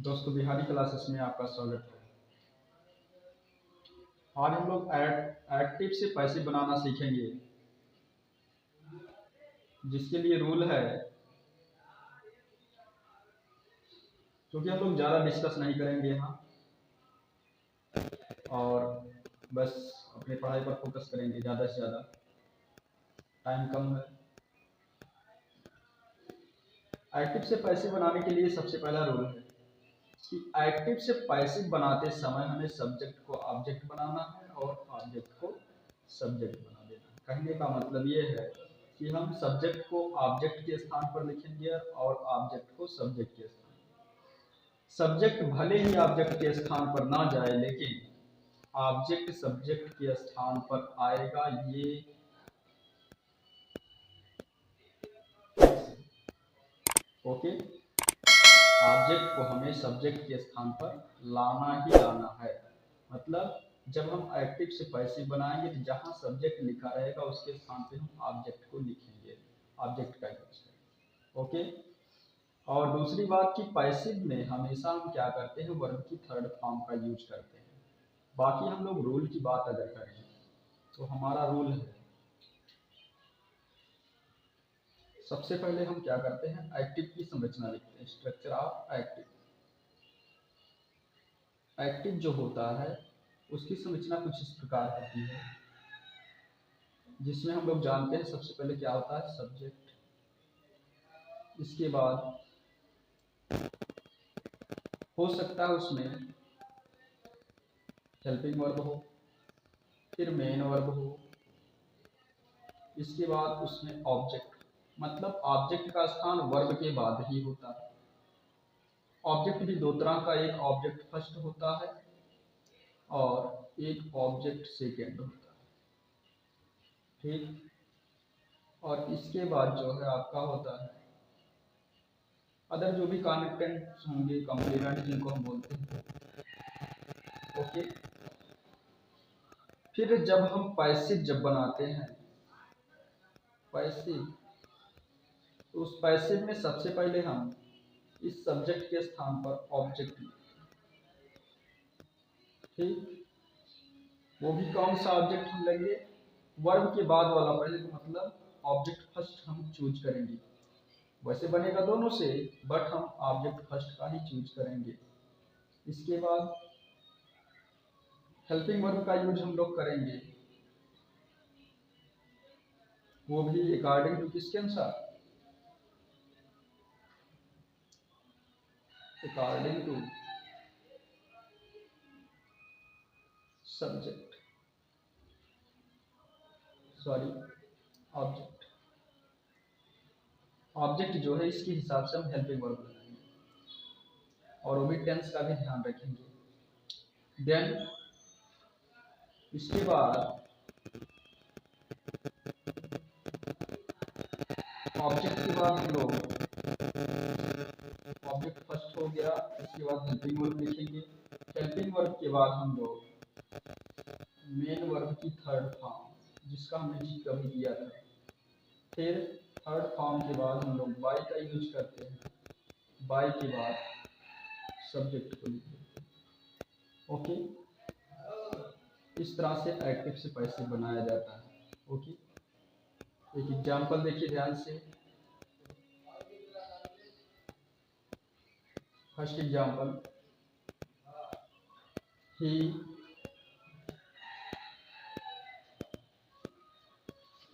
दोस्तों, बिहारी क्लासेस में आपका स्वागत है। आज हम लोग एक्टिव से पैसे बनाना सीखेंगे, जिसके लिए रूल है, क्योंकि हम लोग ज़्यादा डिस्कस नहीं करेंगे यहाँ और बस अपनी पढ़ाई पर फोकस करेंगे। ज़्यादा से ज़्यादा टाइम कम है। एक्टिव से पैसे बनाने के लिए सबसे पहला रूल है कि एक्टिव से पैसे बनाते समय हमें सब्जेक्ट को ऑब्जेक्ट बनाना है और ऑब्जेक्ट को सब्जेक्ट बना देना है। कहने का मतलब ये है कि हम सब्जेक्ट को ऑब्जेक्ट के स्थान पर लिखेंगे और ऑब्जेक्ट को सब्जेक्ट के स्थान पर। सब्जेक्ट भले ही ऑब्जेक्ट के स्थान पर ना जाए, लेकिन ऑब्जेक्ट सब्जेक्ट के स्थान पर आएगा। ये ओके, ऑब्जेक्ट को हमें सब्जेक्ट के स्थान पर लाना ही लाना है। मतलब जब हम एक्टिव से पैसिव बनाएंगे तो जहां सब्जेक्ट लिखा रहेगा उसके स्थान पे हम ऑब्जेक्ट को लिखेंगे, ऑब्जेक्ट का यूज करेंगे। ओके। और दूसरी बात कि पैसिव में हमेशा हम क्या करते हैं, वर्ब की थर्ड फॉर्म का यूज करते हैं। बाकी हम लोग रूल की बात अगर करें तो हमारा रूल है, सबसे पहले हम क्या करते हैं, एक्टिव की संरचना लिखते हैं। Structure of active. एक्टिव जो होता है उसकी संरचना कुछ इस प्रकार होती है, जिसमें हम लोग जानते हैं सबसे पहले क्या होता है, सब्जेक्ट। इसके बाद हो सकता है उसमें हेल्पिंग वर्ब हो, फिर मेन वर्ब हो, इसके बाद उसमें ऑब्जेक्ट। मतलब ऑब्जेक्ट का स्थान वर्ब के बाद ही होता है। ऑब्जेक्ट भी दो तरह का, एक ऑब्जेक्ट फर्स्ट होता है और एक ऑब्जेक्ट सेकेंड होता है। ठीक। और इसके बाद जो है आपका होता है अदर जो भी कनेक्टेंट्स होंगे, कॉम्प्लीमेंट जिनको हम बोलते हैं। ओके। फिर जब हम पैसिव जब बनाते हैं, पैसिव, तो उस पैसिव में सबसे पहले हम इस सब्जेक्ट के स्थान पर ऑब्जेक्ट लिखते हैं। ठीक। वो भी कौन सा ऑब्जेक्ट हम लेंगे, वर्ब के बाद वाला पहले, मतलब ऑब्जेक्ट फर्स्ट हम चूज करेंगे। वैसे बनेगा दोनों से, बट हम ऑब्जेक्ट फर्स्ट का ही चूज करेंगे। इसके बाद हेल्पिंग वर्ब का यूज हम लोग करेंगे, वो भी अकॉर्डिंग टू किसके अनुसार, according to subject, sorry object. Object जो है इसके हिसाब से हम हेल्पिंग वर्ब बनाएंगे और वो भी टेंस का भी ध्यान रखेंगे। देन इसके बाद ऑब्जेक्ट के बाद हम लोग ऑब्जेक्ट फर्स्ट हो गया, इसके बाद हेल्पिंग वर्ब लिखेंगे। हेल्पिंग वर्ब के बाद हम लोग मेन वर्ब की थर्ड फॉर्म, जिसका हमने जी कभी किया था। फिर थर्ड फॉर्म के बाद हम लोग बाय का यूज करते हैं। बाय के बाद सब्जेक्ट को लिखते हैं। ओके। इस तरह से एक्टिव से पैसिव बनाया जाता है। ओके। एक एग्जांपल देखिए ध्यान से। फर्स्ट एग्जांपल, ही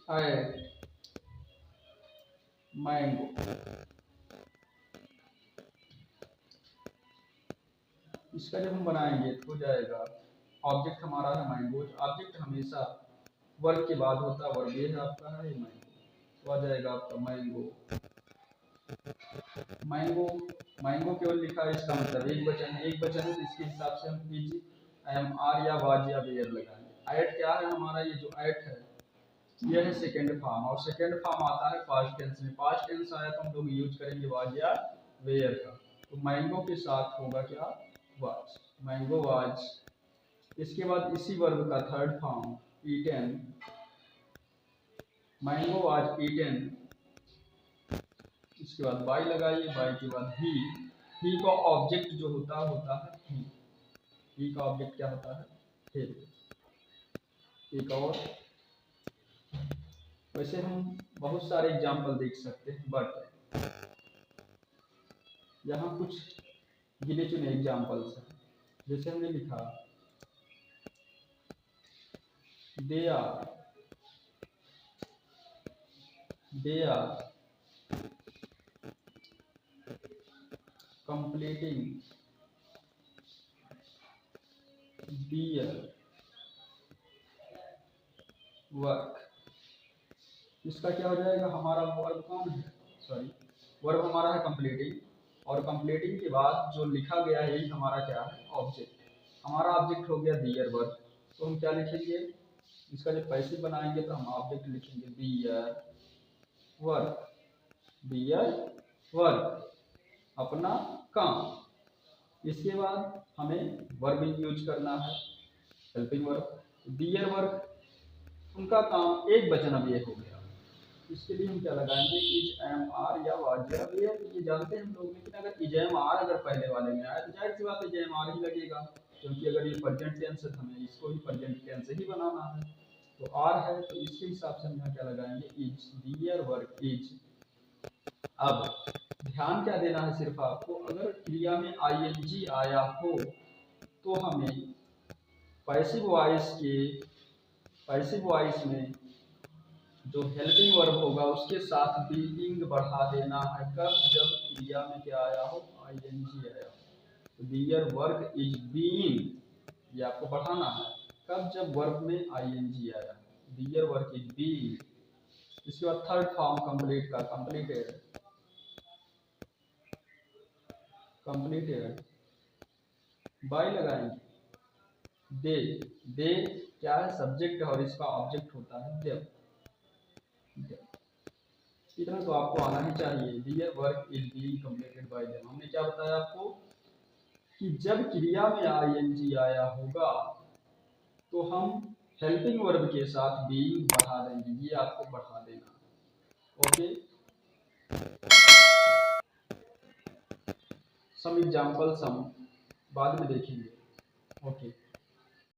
ate मैंगो। इसका जब हम बनाएंगे तो हो जाएगा, ऑब्जेक्ट हमारा है मैंगो। ऑब्जेक्ट हमेशा वर्ब के बाद होता है, वर्ब ये है आपका है मैंगो, तो आ जाएगा आपका मैंगो। मैंगो, मैंगो केवल लिखा है, इसका मतलब एक वचन है। एक वचन है तो इसके हिसाब से हम इजी एम आर या वाज या वेयर लगाएंगे। एट क्या है हमारा, ये जो एट है यह है सेकेंड फॉर्म, और सेकेंड फॉर्म आता है पास्ट टेंस में। पास्ट टेंस आया तो हम लोग यूज करेंगे वाज या वेयर का। तो मैंगो के साथ होगा क्या, वाज, मैंगो वाज। इसके बाद इसी वर्ब का third form eaten, mango was eaten. इसके बाद बाय लगाइए, बाय के बाद ही, ही का ऑब्जेक्ट जो होता है ही का ऑब्जेक्ट क्या होता है ही। एक और वैसे हम बहुत सारे एग्जाम्पल देख सकते हैं, बट यहाँ कुछ गिने चुने एग्जाम्पल्स हैं। जैसे हमने लिखा they are completing their work. इसका क्या हो जाएगा, हमारा वर्ब कौन है, सॉरी वर्ब हमारा है कंप्लीटिंग, और कंप्लीटिंग के बाद जो लिखा गया है यही हमारा क्या है ऑब्जेक्ट। हमारा ऑब्जेक्ट हो गया दियर वर्क, तो हम क्या लिखेंगे, इसका जब पैसिव बनाएंगे तो हम ऑब्जेक्ट लिखेंगे दियर वर्क, दियर वर्क अपना काम। इसके बाद हमें वर्ब यूज करना है हेल्पिंग वर्ब। दियर वर्क उनका काम, एक वचन अब ये हो गया। इसके लिए हम क्या लगाएंगे, इज एम आर या वाज या वेयर, ये जानते हैं हम लोग। लेकिन अगर इज एम आर अगर पहले वाले में आया तो जाहिर सी बात है इज एम आर ही लगेगा, क्योंकि अगर ये प्रेजेंट टेंस है तो हमें इसको भी प्रेजेंट टेंस ही बनाना है। तो आर है तो इसके हिसाब से हम यहाँ क्या लगाएंगे, इज दियर वर्क इज। अब ध्यान क्या देना है सिर्फ आपको, अगर क्रिया में आईएनजी आया हो तो हमें पैसिव वॉइस में जो हेल्पिंग वर्ब होगा उसके साथ बीइंग बढ़ा देना है। कब, जब क्रिया में क्या आया हो, आईएनजी आया हो। तो दियर वर्क इज बीइंग, ये आपको बढ़ाना है। कब, जब वर्ब में आईएनजी आया, दियर वर्क इज बीइंग। इसके बाद थर्ड फॉर्म कंप्लीट का, कंप्लीटेड बाय लगाएंगे दे। दे क्या है, सब्जेक्ट है और इसका ऑब्जेक्ट होता है देव। इतना तो आपको आना ही चाहिए। Their work is being completed by them. हमने क्या बताया आपको कि जब क्रिया में आईएनजी आया होगा तो हम हेल्पिंग वर्ब के साथ बीइंग बढ़ा देंगे, ये आपको बढ़ा देना। ओके, सम एग्जांपल्स हम बाद में देखेंगे। ओके।